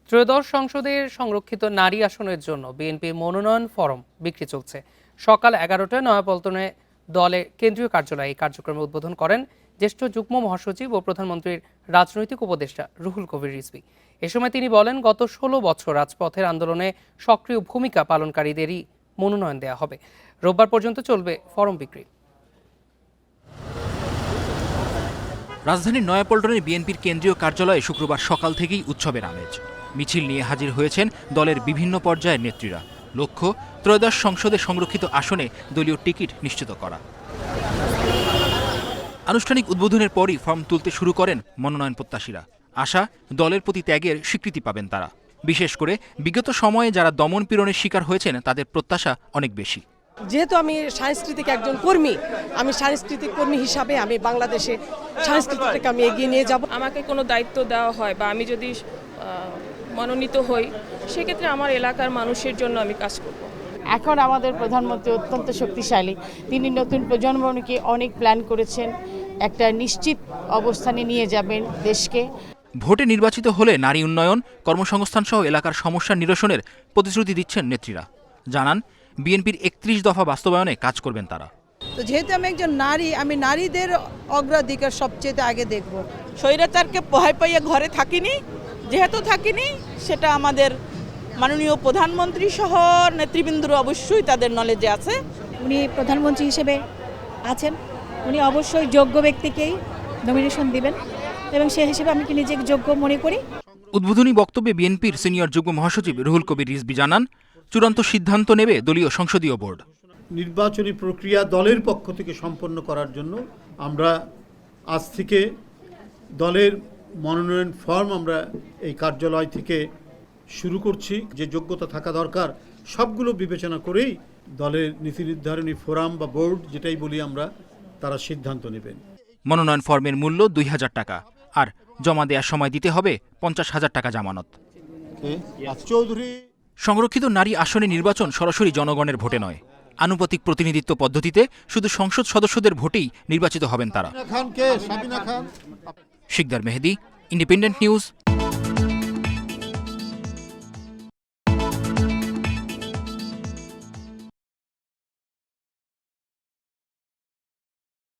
ত্রয়োদশ সংসদের সংরক্ষিত নারী আসনের জন্য বিএনপির মনোনয়ন ফরম বিক্রি চলছে। সকাল 11টায় নয়াপল্টনে দলের কেন্দ্রীয় কার্যালয়ে এই কার্যক্রমে উদ্বোধন করেন জ্যেষ্ঠ যুগ্ম মহাসচিব ও প্রধানমন্ত্রীর রাজনৈতিক উপদেষ্টা রুহুল কবির রিজভী। এ সময় তিনি বলেন, গত 16 বছর রাজপথের আন্দোলনে সক্রিয় ভূমিকা পালনকারীদেরই মনোনয়ন দেওয়া হবে। রোববার পর্যন্ত চলবে ফরম বিক্রি। রাজধানীর নয়াপল্টনের বিএনপির কেন্দ্রীয় কার্যালয়ে শুক্রবার সকাল থেকেই উৎসবের আমেজ। মিছিল নিয়ে হাজির হয়েছেন দলের বিভিন্ন পর্যায়ের নেত্রীরা। লক্ষ্য, ত্রয়োদশ সংসদে সংরক্ষিত আসনে দলীয় টিকিট নিশ্চিত করা। আনুষ্ঠানিক উদ্বোধনের পরই ফর্ম তুলতে শুরু করেন মনোনয়ন প্রত্যাশীরা। আশা, দলের প্রতি ত্যাগের স্বীকৃতি পাবেন তারা। বিশেষ করে বিগত সময়ে যারা দমন পীড়নের শিকার হয়েছেন তাদের প্রত্যাশা অনেক বেশি। যেহেতু আমি সাংস্কৃতিক একজন কর্মী, আমি সাংস্কৃতিক কর্মী হিসাবে আমি বাংলাদেশে সংস্কৃতিটাকে আমি এগিয়ে নিয়ে যাব। আমাকে কোনো দায়িত্ব দেওয়া হয় বা আমি যদি মনোনীত হই, সেক্ষেত্রে আমার এলাকার মানুষের জন্য আমি কাজ করব। এখন আমাদের প্রধানমন্ত্রী অত্যন্ত শক্তিশালী। তিনি নতুন প্রজন্মকে অনেক প্ল্যান করেছেন, একটা নিশ্চিত অবস্থানে নিয়ে যাবেন দেশকে। ভোটে নির্বাচিত হলে নারী উন্নয়ন, কর্মসংস্থান সহ এলাকার সমস্যা নিরসনের প্রতিশ্রুতি দিচ্ছেন নেত্রীরা। জানান, বিএনপির 31 দফা বাস্তবায়নে কাজ করবেন তারা। তো যেহেতু আমি একজন নারী, আমি নারীদের অগ্রাধিকার সবচেয়ে আগে দেখব। স্বৈরাচারকে ভয় পাইয়ে ঘরে থাকিনি, যেহেতু থাকিনি, সেটা আমাদের মাননীয় প্রধানমন্ত্রী সহ নেতৃবৃন্দর অবশ্যই তাদের নলেজে আছে। উনি প্রধানমন্ত্রী হিসেবে আছেন, উনি অবশ্যই যোগ্য ব্যক্তিকেই নমিনেশন দিবেন এবং সেই হিসেবে আমি কি নিজেকে যোগ্য মনে করি। উদ্বোধনী বক্তব্যে বিএনপির সিনিয়র যুগ্ম মহাসচিব রুহুল কবির রিজভী জানান, চূড়ান্ত সিদ্ধান্ত নেবে দলীয় সংসদীয় বোর্ড। নির্বাচনী প্রক্রিয়া দলের পক্ষ থেকে সম্পন্ন করার জন্য আমরা আজ থেকে দলের মনোনয়ন ফর্ম আমরা এই কার্যালয় থেকে শুরু করছি। যে যোগ্যতা থাকা দরকার সবগুলো বিবেচনা করেই দলের নীতি নির্ধারণী ফোরাম বা বোর্ড, যেটাই বলি আমরা, তারা সিদ্ধান্ত নেবেন। মনোনয়ন ফর্মের মূল্য 2000 টাকা, আর জমা দেওয়ার সময় দিতে হবে 50,000 টাকা জামানত। সংরক্ষিত নারী আসনে নির্বাচন সরাসরি জনগণের ভোটে নয়, আনুপাতিক প্রতিনিধিত্ব পদ্ধতিতে শুধু সংসদ সদস্যদের ভোটেই নির্বাচিত হবেন তারা। শিকদার মেহেদী, ইন্ডিপেন্ডেন্ট নিউজ,